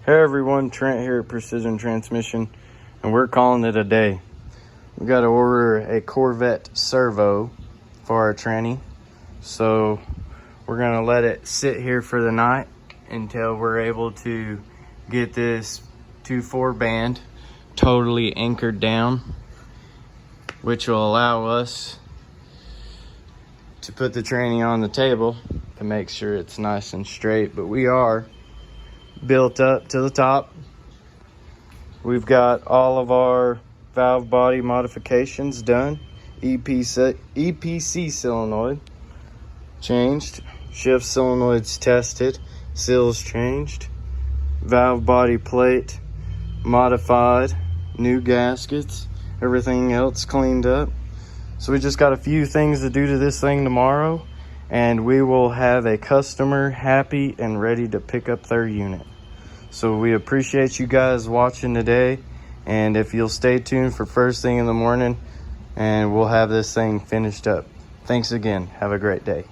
Hey everyone, Trent here at Precision Transmission, and we're calling it a day. We got to order a Corvette servo for our tranny, so we're going to let it sit here for the night until we're able to get this 2.4 band totally anchored down, which will allow us to put the tranny on the table to make sure it's nice and straight. But we are built up to the top. We've got all of our valve body modifications done. EPC solenoid changed, shift solenoids tested, seals changed, valve body plate modified, new gaskets, everything else cleaned up. So we just got a few things to do to this thing tomorrow, and we will have a customer happy and ready to pick up their unit. So we appreciate you guys watching today, and if you'll stay tuned for first thing in the morning, and we'll have this thing finished up. Thanks again. Have a great day.